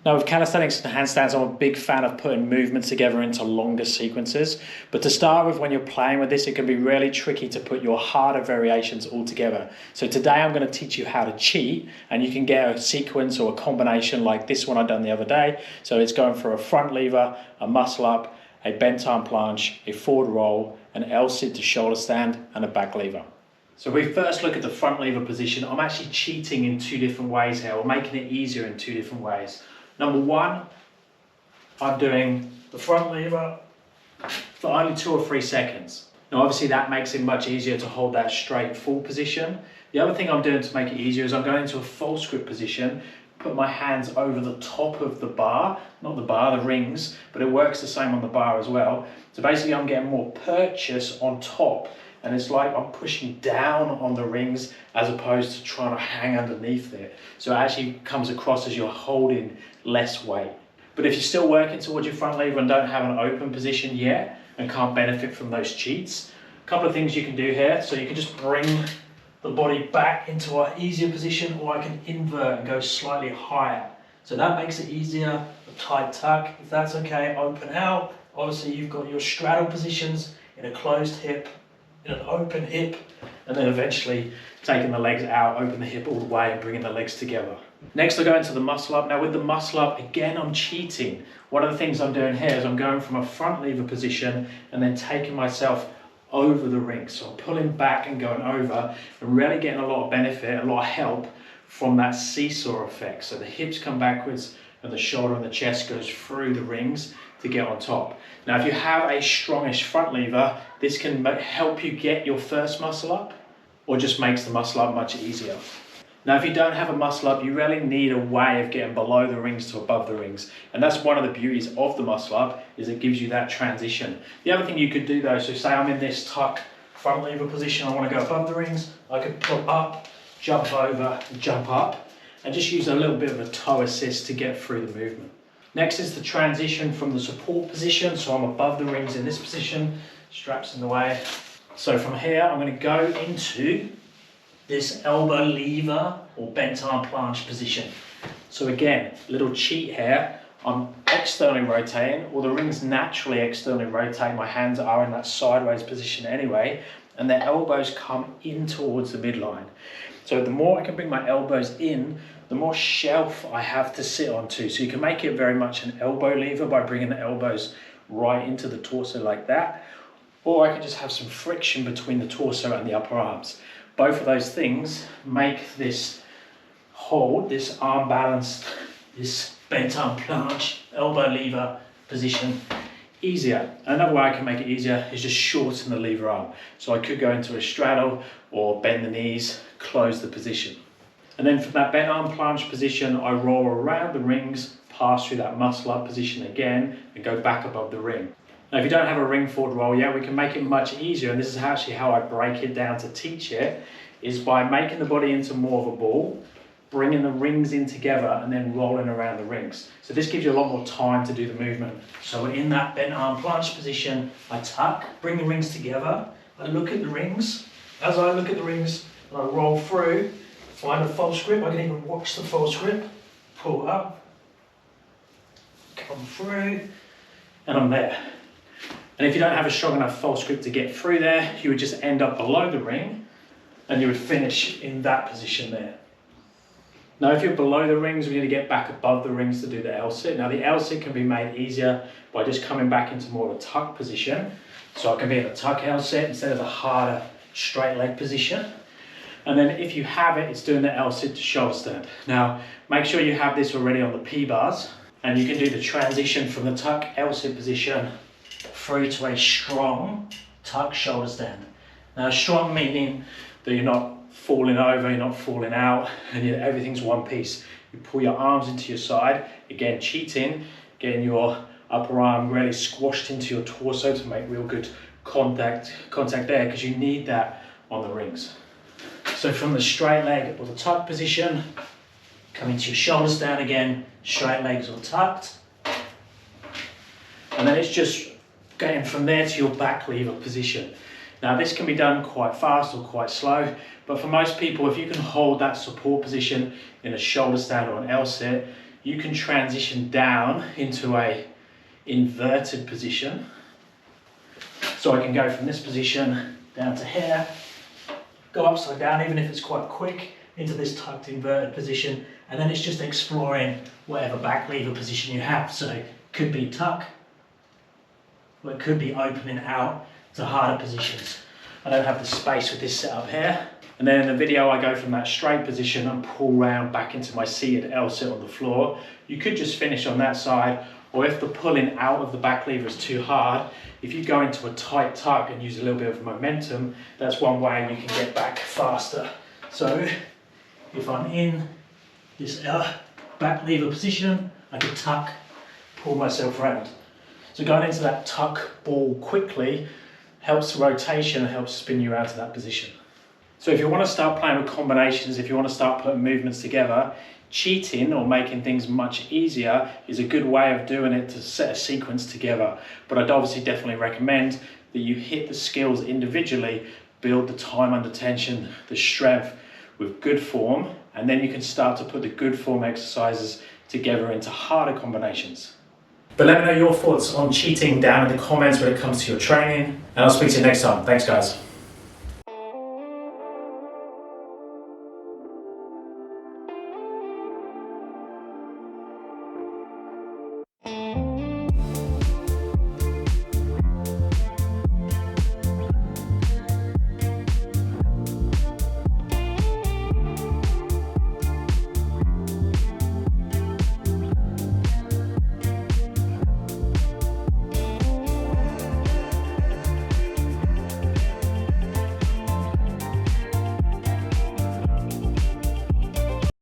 Now with calisthenics and handstands, I'm a big fan of putting movements together into longer sequences. But to start with, when you're playing with this, it can be really tricky to put your harder variations all together. So today I'm going to teach you how to cheat, and you can get a sequence or a combination like this one I done the other day. So it's going for a front lever, a muscle up, a bent arm planche, a forward roll, an L-sit to shoulder stand, and a back lever. So we first look at the front lever position. I'm actually cheating in two different ways here, or making it easier in two different ways. Number one, I'm doing the front lever for only 2 or 3 seconds. Now obviously that makes it much easier to hold that straight full position. The other thing I'm doing to make it easier is I'm going into a false grip position, put my hands over the top of the bar, not the bar, the rings, but it works the same on the bar as well. So basically I'm getting more purchase on top, and it's like I'm pushing down on the rings as opposed to trying to hang underneath it. So it actually comes across as you're holding less weight. But if you're still working towards your front lever and don't have an open position yet and can't benefit from those cheats, a couple of things you can do here. So you can just bring the body back into an easier position, or I can invert and go slightly higher. So that makes it easier. A tight tuck, if that's okay, open out. Obviously you've got your straddle positions in a closed hip, in an open hip, and then eventually taking the legs out, open the hip all the way and bringing the legs together. Next I go into the muscle up. Now with the muscle up, again I'm cheating. One of the things I'm doing here is I'm going from a front lever position and then taking myself over the ring. So I'm pulling back and going over and really getting a lot of benefit, a lot of help from that seesaw effect. So the hips come backwards and the shoulder and the chest goes through the rings to get on top. Now if you have a strongish front lever, this can help you get your first muscle up, or just makes the muscle up much easier. Now if you don't have a muscle up, you really need a way of getting below the rings to above the rings. And that's one of the beauties of the muscle up, is it gives you that transition. The other thing you could do though, so say I'm in this tuck front lever position, I want to go above the rings, I could pull up, jump over, jump up, and just use a little bit of a toe assist to get through the movement. Next is the transition from the support position. So I'm above the rings in this position, straps in the way. So from here, I'm going to go into this elbow lever or bent arm planche position. So again, little cheat here. I'm externally rotating, or the rings naturally externally rotate. My hands are in that sideways position anyway, and the elbows come in towards the midline. So the more I can bring my elbows in, the more shelf I have to sit onto. So you can make it very much an elbow lever by bringing the elbows right into the torso like that. Or I can just have some friction between the torso and the upper arms. Both of those things make this hold, this arm balanced, this bent arm planche, elbow lever position easier. Another way I can make it easier is just shorten the lever arm. So I could go into a straddle or bend the knees, close the position. And then from that bent arm planche position, I roll around the rings, pass through that muscle up position again, and go back above the ring. Now if you don't have a ring forward roll yet, we can make it much easier, and this is actually how I break it down to teach it, is by making the body into more of a ball, bringing the rings in together and then rolling around the rings. So this gives you a lot more time to do the movement. So in that bent arm planche position, I tuck, bring the rings together, I look at the rings. As I look at the rings, I roll through, find a false grip. I can even watch the false grip, pull up, come through, and I'm there. And if you don't have a strong enough false grip to get through there, you would just end up below the ring and you would finish in that position there. Now if you're below the rings, we need to get back above the rings to do the L-sit. Now the L-sit can be made easier by just coming back into more of a tuck position. So I can be in a tuck L-sit instead of the harder straight leg position. And then if you have it, it's doing the L-sit to shoulder stand. Now make sure you have this already on the P-bars, and you can do the transition from the tuck L-sit position through to a strong tuck shoulder stand. Now strong meaning that you're not falling over, you're not falling out, and everything's one piece. You pull your arms into your side, again cheating, getting your upper arm really squashed into your torso to make real good contact there, because you need that on the rings. So from the straight leg or the tuck position, come into your shoulder stand again, straight legs all tucked, and then it's just getting from there to your back lever position. Now this can be done quite fast or quite slow, but for most people, if you can hold that support position in a shoulder stand or an L-sit, you can transition down into a inverted position. So I can go from this position down to here, go upside down, even if it's quite quick, into this tucked inverted position, and then it's just exploring whatever back lever position you have. So it could be tuck, or it could be opening out to harder positions. I don't have the space with this setup here. And then in the video, I go from that straight position and pull round back into my seated L-sit on the floor. You could just finish on that side, or if the pulling out of the back lever is too hard, if you go into a tight tuck and use a little bit of momentum, that's one way you can get back faster. So if I'm in this back lever position, I can tuck, pull myself around. So going into that tuck ball quickly helps rotation and helps spin you out to that position. So if you want to start playing with combinations, if you want to start putting movements together, cheating or making things much easier is a good way of doing it to set a sequence together. But I'd obviously definitely recommend that you hit the skills individually, build the time under tension, the strength with good form, and then you can start to put the good form exercises together into harder combinations. But let me know your thoughts on cheating down in the comments when it comes to your training, and I'll speak to you next time. Thanks, guys. Thank you.